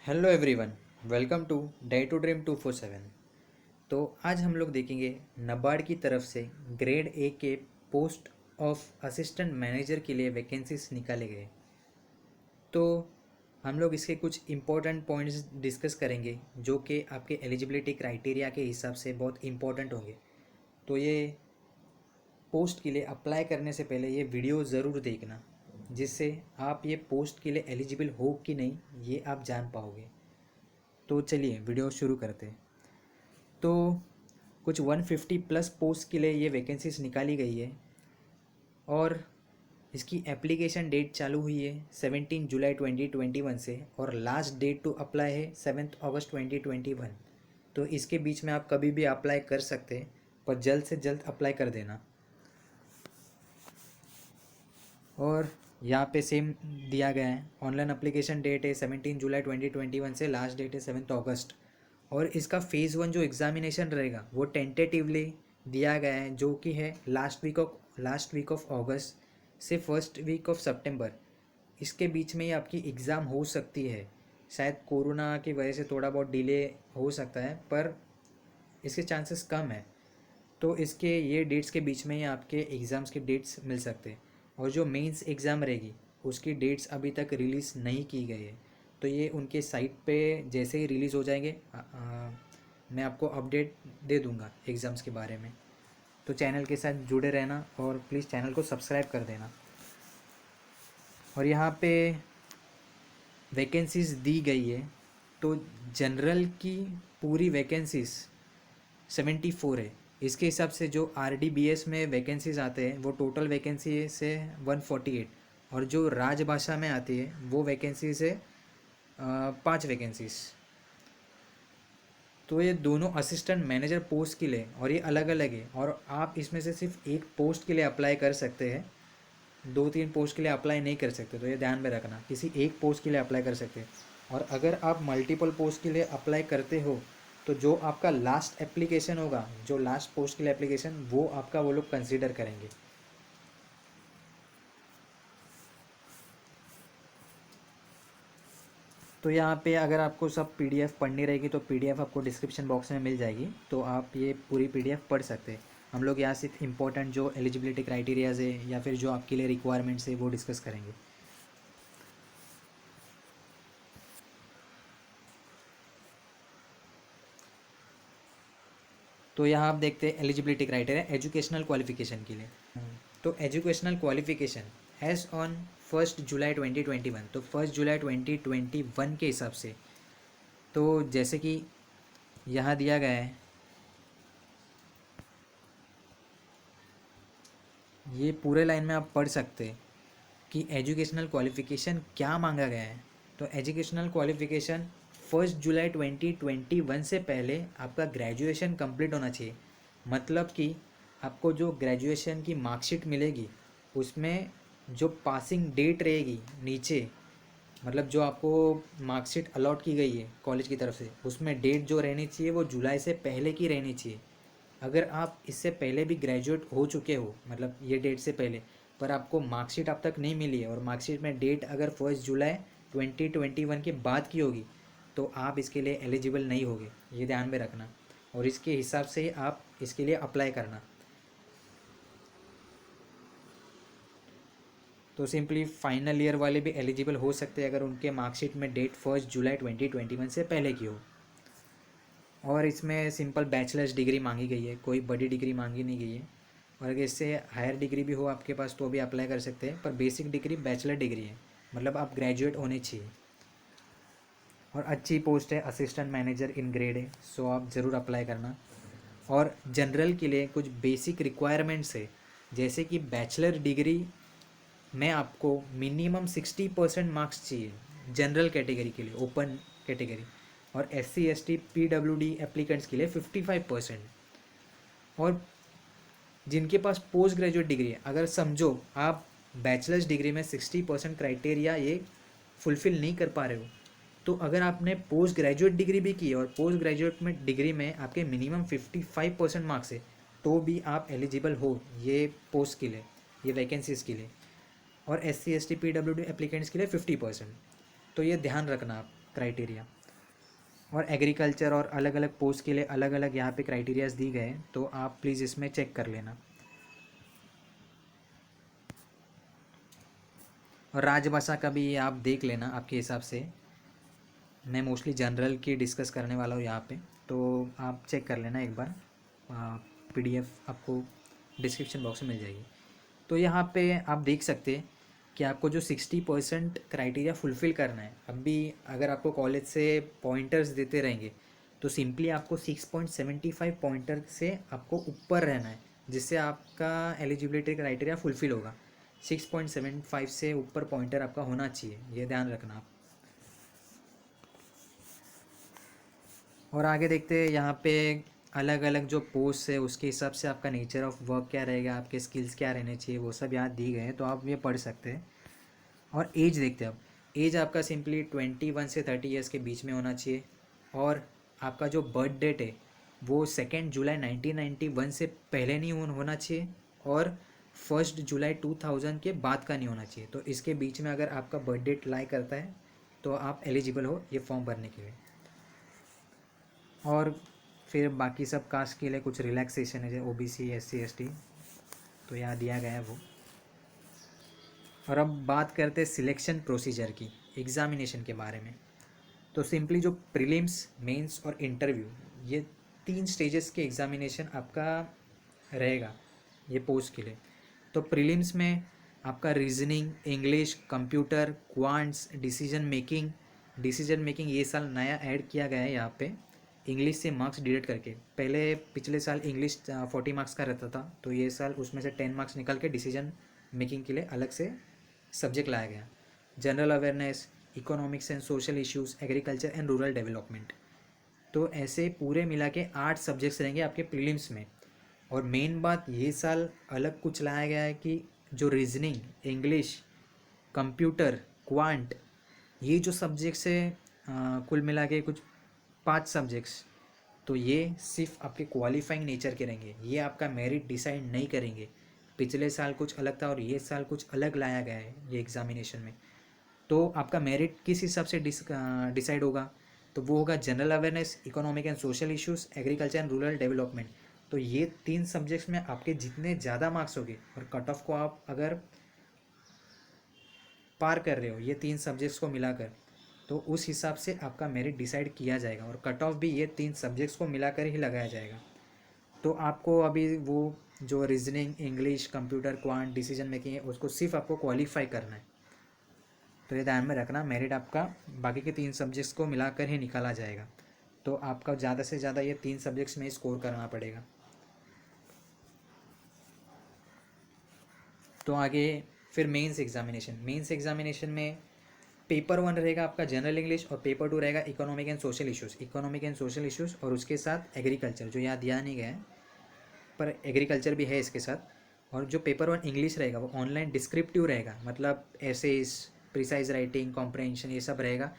Hello everyone, welcome to dream 247। तो आज हम लोग देखेंगे नबार्ड की तरफ से ग्रेड ए के पोस्ट ऑफ असिस्टेंट मैनेजर के लिए वैकेंसीज निकाले गए। तो हम लोग इसके कुछ इम्पोर्टेंट पॉइंट्स डिस्कस करेंगे जो कि आपके एलिजिबिलिटी क्राइटेरिया के हिसाब से बहुत इम्पोर्टेंट होंगे। तो ये पोस्ट के लिए अप्लाई करने से पहले ये वीडियो ज़रूर देखना, जिससे आप ये पोस्ट के लिए एलिजिबल हो कि नहीं ये आप जान पाओगे। तो चलिए वीडियो शुरू करते हैं। तो कुछ 150 प्लस पोस्ट के लिए ये वैकेंसीज निकाली गई है और इसकी एप्लीकेशन डेट चालू हुई है 17 जुलाई 2021 से और लास्ट डेट टू अप्लाई है 7 अगस्त 2021। तो इसके बीच में आप कभी भी अप्लाई कर सकते हैं, पर जल्द से जल्द अप्लाई कर देना। और यहाँ पे सेम दिया गया है, ऑनलाइन एप्लीकेशन डेट है 17 जुलाई 2021 से लास्ट डेट है 7 अगस्त। और इसका फ़ेज़ 1 जो एग्ज़ामिनेशन रहेगा वो टेंटेटिवली दिया गया है, जो कि है लास्ट वीक ऑफ अगस्त से फर्स्ट वीक ऑफ सितंबर। इसके बीच में ही आपकी एग्ज़ाम हो सकती है। शायद कोरोना की वजह से थोड़ा बहुत डिले हो सकता है, पर इसके चांसेस कम है। तो इसके ये डेट्स के बीच में ही आपके एग्ज़ाम्स के डेट्स मिल सकते हैं। और जो मेंस एग्ज़ाम रहेगी उसकी डेट्स अभी तक रिलीज़ नहीं की गई है। तो ये उनके साइट पे जैसे ही रिलीज़ हो जाएंगे मैं आपको अपडेट दे दूंगा एग्ज़ाम्स के बारे में। तो चैनल के साथ जुड़े रहना और प्लीज़ चैनल को सब्सक्राइब कर देना। और यहाँ पे वैकेंसीज़ दी गई है। तो जनरल की पूरी वैकेंसीज़ 74 है। इसके हिसाब से जो RDBS में वैकेंसीज आते हैं वो टोटल वैकेंसी से 148, और जो राजभाषा में आती है वो वैकेंसी से 5 वैकेंसीज। तो ये दोनों असिस्टेंट मैनेजर पोस्ट के लिए और ये अलग अलग है, और आप इसमें से सिर्फ एक पोस्ट के लिए अप्लाई कर सकते हैं, 2-3 पोस्ट के लिए अप्लाई नहीं कर सकते। तो ये ध्यान में रखना, किसी एक पोस्ट के लिए अप्लाई कर सकते हैं। और अगर आप मल्टीपल पोस्ट के लिए अप्लाई करते हो तो जो आपका लास्ट एप्लीकेशन होगा, जो लास्ट पोस्ट के लिए एप्लीकेशन, वो आपका वो लोग कंसीडर करेंगे। तो यहाँ पे अगर आपको सब PDF पढ़नी रहेगी तो PDF आपको डिस्क्रिप्शन बॉक्स में मिल जाएगी, तो आप ये पूरी PDF पढ़ सकते हैं। हम लोग यहाँ सिर्फ इम्पोर्टेंट जो एलिजिबिलिटी क्राइटेरियाज है या फिर जो आपके लिए रिक्वायरमेंट्स है वो डिस्कस करेंगे। तो यहाँ आप देखते हैं एलिजिबिलिटी क्राइटेरिया एजुकेशनल क्वालिफिकेशन के लिए। तो एजुकेशनल क्वालिफिकेशन एज ऑन 1 जुलाई 2021, तो 1 जुलाई 2021 के हिसाब से, तो जैसे कि यहाँ दिया गया है, ये पूरे लाइन में आप पढ़ सकते हैं कि एजुकेशनल क्वालिफिकेशन क्या मांगा गया है। तो एजुकेशनल क्वालिफिकेशन 1 जुलाई 2021 से पहले आपका ग्रेजुएशन कंप्लीट होना चाहिए। मतलब कि आपको जो ग्रेजुएशन की मार्कशीट मिलेगी उसमें जो पासिंग डेट रहेगी नीचे, मतलब जो आपको मार्कशीट अलॉट की गई है कॉलेज की तरफ से, उसमें डेट जो रहनी चाहिए वो जुलाई से पहले की रहनी चाहिए। अगर आप इससे पहले भी ग्रेजुएट हो चुके हो, मतलब ये डेट से पहले, पर आपको मार्कशीट अब तक नहीं मिली है और मार्कशीट में डेट अगर 1 जुलाई 2021 के बाद की होगी, तो आप इसके लिए एलिजिबल नहीं होगे। ये ध्यान में रखना, और इसके हिसाब से ही आप इसके लिए अप्लाई करना। तो सिंपली फाइनल ईयर वाले भी एलिजिबल हो सकते हैं अगर उनके मार्कशीट में डेट 1 जुलाई 2021 से पहले की हो। और इसमें सिंपल बैचलर्स डिग्री मांगी गई है, कोई बड़ी डिग्री मांगी नहीं गई है। और अगर इससे हायर डिग्री भी हो आपके पास तो भी अप्लाई कर सकते हैं, पर बेसिक डिग्री बैचलर डिग्री है, मतलब आप ग्रेजुएट होने चाहिए। और अच्छी पोस्ट है, असिस्टेंट मैनेजर इन ग्रेड है, सो आप ज़रूर अप्लाई करना। और जनरल के लिए कुछ बेसिक रिक्वायरमेंट्स है, जैसे कि बैचलर डिग्री में आपको मिनिमम 60% मार्क्स चाहिए जनरल कैटेगरी के लिए, ओपन कैटेगरी। और SC ST PWD एप्लीकेंट्स के लिए 55%। और जिनके पास पोस्ट ग्रेजुएट डिग्री है, अगर समझो आप बैचलर्स डिग्री में 60% क्राइटेरिया ये फुलफ़िल नहीं कर पा रहे हो, तो अगर आपने पोस्ट ग्रेजुएट डिग्री भी की और पोस्ट ग्रेजुएट में डिग्री में आपके मिनिमम 55% मार्क्स है, तो भी आप एलिजिबल हो ये पोस्ट के लिए, ये वैकेंसीज़ के लिए। और SC ST PWD एप्लीकेंट्स के लिए 50%। तो ये ध्यान रखना आप। क्राइटेरिया। और एग्रीकल्चर और अलग अलग पोस्ट के लिए अलग अलग यहाँ पे क्राइटेरियाज दी गए हैं, तो आप प्लीज़ इसमें चेक कर लेना। और राजभाषा का भी आप देख लेना आपके हिसाब से, मैं मोस्टली जनरल की डिस्कस करने वाला हूँ यहाँ पे, तो आप चेक कर लेना एक बार, पीडीएफ आपको डिस्क्रिप्शन बॉक्स में मिल जाएगी। तो यहाँ पे आप देख सकते हैं कि आपको जो 60% क्राइटेरिया फुलफ़िल करना है, अब भी अगर आपको कॉलेज से पॉइंटर्स देते रहेंगे तो सिंपली आपको 6.75 पॉइंटर से आपको ऊपर रहना है, जिससे आपका एलिजिबिलिटी क्राइटेरिया फुलफ़िल होगा। 6.75 से ऊपर पॉइंटर आपका होना चाहिए, ये ध्यान रखना आप। और आगे देखते हैं यहाँ पे अलग अलग जो पोस्ट है उसके हिसाब से आपका नेचर ऑफ वर्क क्या रहेगा, आपके स्किल्स क्या रहने चाहिए, वो सब यहाँ दी गए हैं, तो आप ये पढ़ सकते हैं। और एज देखते हैं अब, एज आपका सिंपली 21 से 30 ईयर्स के बीच में होना चाहिए। और आपका जो बर्थ डेट है वो 2 जुलाई 1991 से पहले नहीं होना चाहिए, और 1 जुलाई 2000 के बाद का नहीं होना चाहिए। तो इसके बीच में अगर आपका बर्थ डेट लाई करता है तो आप एलिजिबल हो ये फॉर्म भरने के लिए। और फिर बाकी सब कास्ट के लिए कुछ रिलैक्सेशन है, जैसे ओबीसी, एससी, एसटी, तो यहाँ दिया गया है वो। और अब बात करते हैं सिलेक्शन प्रोसीजर की, एग्ज़ामिनेशन के बारे में। तो सिंपली जो प्रीलिम्स, मेंस और इंटरव्यू, ये 3 स्टेजेस के एग्ज़ामिनेशन आपका रहेगा ये पोस्ट के लिए। तो प्रीलिम्स में आपका reasoning, English, computer, quants, decision making ये साल नया ऐड किया गया है यहाँ पे, इंग्लिश से मार्क्स डिडक्ट करके। पहले पिछले साल इंग्लिश 40 मार्क्स का रहता था, तो ये साल उसमें से 10 मार्क्स निकाल के डिसीजन मेकिंग के लिए अलग से सब्जेक्ट लाया गया। General awareness, economics and social issues, agriculture and rural development. तो ऐसे पूरे मिला के 8 सब्जेक्ट्स रहेंगे आपके प्रीलिम्स में। और मेन बात ये साल अलग कुछ लाया गया है कि जो रीजनिंग, इंग्लिश, कंप्यूटर, क्वांट, ये जो सब्जेक्ट्स है कुल मिला के कुछ 5 सब्जेक्ट्स, तो ये सिर्फ आपके क्वालिफाइंग नेचर के रहेंगे, ये आपका मेरिट डिसाइड नहीं करेंगे। पिछले साल कुछ अलग था और ये साल कुछ अलग लाया गया है ये एग्ज़ामिनेशन में। तो आपका मेरिट किस हिसाब से डिसाइड होगा, तो वो होगा general awareness, economic and social issues, agriculture and rural development. तो ये 3 सब्जेक्ट्स में आपके जितने ज़्यादा मार्क्स होंगे और कट ऑफ को आप अगर पार कर रहे हो ये 3 सब्जेक्ट्स को मिलाकर, तो उस हिसाब से आपका मेरिट डिसाइड किया जाएगा, और कट ऑफ भी ये 3 सब्जेक्ट्स को मिलाकर ही लगाया जाएगा। तो आपको अभी वो जो reasoning, English, computer, quant, decision making है उसको सिर्फ आपको क्वालिफाई करना है। तो ये ध्यान में रखना, मेरिट आपका बाकी के 3 सब्जेक्ट्स को मिलाकर ही निकाला जाएगा। तो आपका ज़्यादा से ज़्यादा ये 3 सब्जेक्ट्स में स्कोर करना पड़ेगा। तो आगे फिर मेंस एग्जामिनेशन में पेपर 1 रहेगा आपका जनरल इंग्लिश, और पेपर 2 रहेगा इकोनॉमिक एंड सोशल इश्यूज़, और उसके साथ एग्रीकल्चर जो यहाँ दिया नहीं गया है, पर एग्रीकल्चर भी है इसके साथ। और जो पेपर 1 इंग्लिश रहेगा वो ऑनलाइन डिस्क्रिप्टिव रहेगा, मतलब एसेस, प्रिसाइज राइटिंग, कॉम्प्रहेंशन, ये सब रहेगा।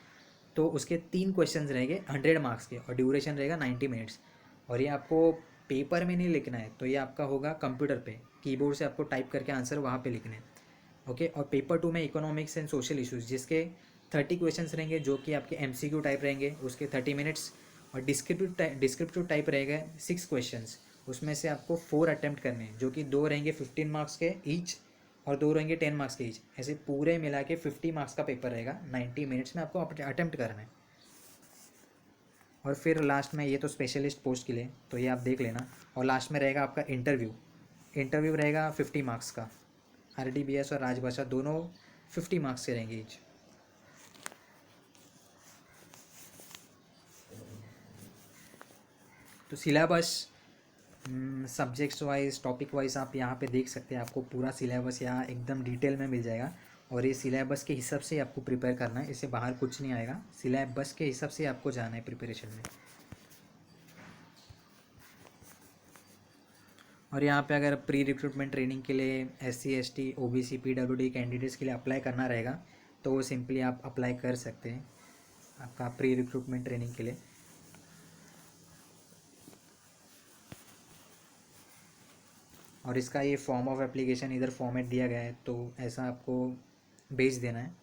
तो उसके 3 क्वेश्चंस रहेंगे 100 मार्क्स के, और ड्यूरेशन रहेगा 90 मिनट्स। और ये आपको पेपर में नहीं लिखना है, तो ये आपका होगा कंप्यूटर पे, कीबोर्ड से आपको टाइप करके आंसर वहाँ पे लिखने हैं। ओके। और पेपर 2 में इकोनॉमिक्स एंड सोशल इश्यूज़, जिसके 30 क्वेश्चंस रहेंगे जो कि आपके एमसीक्यू टाइप रहेंगे, उसके 30 मिनट्स। और डिस्क्रिप्टिव टाइप रहेगा 6 क्वेश्चंस, उसमें से आपको 4 अटैम्प्ट करने हैं, जो कि 2 रहेंगे 15 मार्क्स के ईच, और 2 रहेंगे 10 मार्क्स के ईच। ऐसे पूरे मिला के 50 मार्क्स का पेपर रहेगा, 90 मिनट्स में आपको अटैम्प्ट करना है। और फिर लास्ट में, ये तो स्पेशलिस्ट पोस्ट के लिए, तो ये आप देख लेना। और लास्ट में रहेगा आपका इंटरव्यू रहेगा 50 मार्क्स का। आरडीबीएस और राजभाषा दोनों 50 मार्क्स के रहेंगे ईच। तो syllabus subjects wise, topic wise आप यहाँ पे देख सकते हैं, आपको पूरा सिलेबस यहाँ एकदम डिटेल में मिल जाएगा। और ये सिलेबस के हिसाब से आपको प्रिपेयर करना है, इससे बाहर कुछ नहीं आएगा, सिलेबस के हिसाब से आपको जाना है प्रिपरेशन में। और यहाँ पे अगर प्री रिक्रूटमेंट ट्रेनिंग के लिए SC, ST, OBC, PWD candidates के लिए अप्लाई करना रहेगा, तो वो सिंपली आप अप्लाई कर सकते हैं आपका प्री रिक्रूटमेंट ट्रेनिंग के लिए। और इसका ये फॉर्म ऑफ एप्लीकेशन इधर फॉर्मेट दिया गया है, तो ऐसा आपको भेज देना है।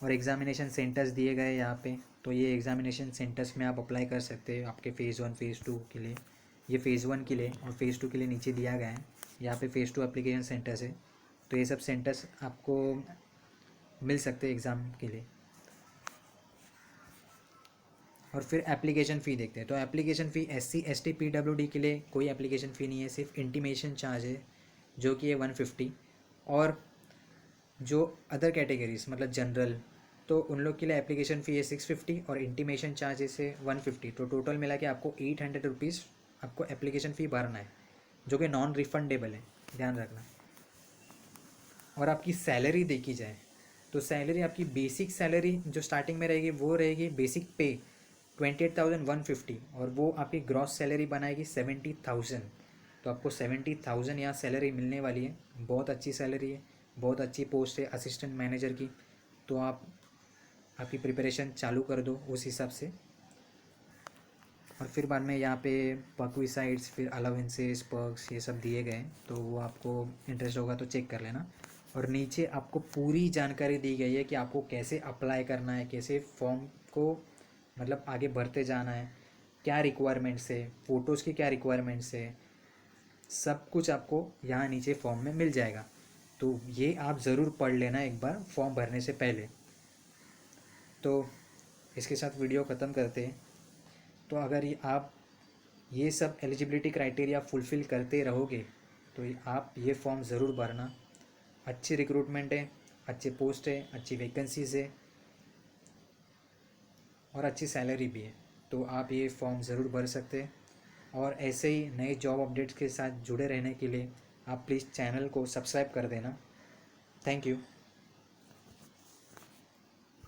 और एग्ज़ामिनेशन सेंटर्स दिए गए यहाँ पे, तो ये एग्ज़ामिनेशन सेंटर्स में आप अप्लाई कर सकते हो आपके फ़ेज़ 1 फ़ेज़ 2 के लिए। ये फ़ेज़ 1 के लिए और फ़ेज़ 2 के लिए नीचे दिया गया है। यहाँ पे फ़ेज़ 2 एप्लीकेशन सेंटर्स है, तो ये सब सेंटर्स आपको मिल सकते हैं एग्ज़ाम के लिए। और फिर एप्लीकेशन फ़ी देखते हैं। तो application fee SC ST PWD के लिए कोई एप्लीकेशन फ़ी नहीं है, सिर्फ इंटीमेशन चार्ज है जो कि है 150। और जो अदर कैटेगरीज मतलब जनरल, तो उन लोग के लिए एप्लीकेशन फ़ी है 650 और इंटीमेशन चार्ज है 150। तो टोटल मिला के आपको 800 रुपीज़ आपको एप्लीकेशन फ़ी भरना है, जो कि नॉन रिफंडेबल है, ध्यान रखना। और आपकी सैलरी देखी जाए तो सैलरी आपकी बेसिक सैलरी जो स्टार्टिंग में रहेगी वो रहेगी बेसिक पे 28,150, और वो आपकी ग्रॉस सैलरी बनाएगी 70,000। तो आपको 70,000 यहाँ सैलरी मिलने वाली है। बहुत अच्छी सैलरी है, बहुत अच्छी पोस्ट है असिस्टेंट मैनेजर की। तो आप आपकी प्रिपरेशन चालू कर दो उस हिसाब से। और फिर बाद में यहाँ पे पर्क्विसाइड्स, फिर अलाउंसेस, पर्क्स, ये सब दिए गए, तो वो आपको इंटरेस्ट होगा तो चेक कर लेना। और नीचे आपको पूरी जानकारी दी गई है कि आपको कैसे अप्लाई करना है, कैसे फॉर्म को मतलब आगे बढ़ते जाना है, क्या रिक्वायरमेंट्स है, फ़ोटोज़ की क्या रिक्वायरमेंट्स है, सब कुछ आपको यहाँ नीचे फॉर्म में मिल जाएगा। तो ये आप ज़रूर पढ़ लेना एक बार फॉर्म भरने से पहले। तो इसके साथ वीडियो ख़त्म करते हैं। तो अगर ये आप ये सब एलिजिबिलिटी क्राइटेरिया फुलफ़िल करते रहोगे तो आप ये फॉर्म ज़रूर भरना। अच्छी रिक्रूटमेंट है, अच्छे पोस्ट है, अच्छी वैकेंसीज़ है और अच्छी सैलरी भी है। तो आप ये फॉर्म ज़रूर भर सकते हैं। और ऐसे ही नए जॉब अपडेट्स के साथ जुड़े रहने के लिए आप प्लीज़ चैनल को सब्सक्राइब कर देना। Thank you.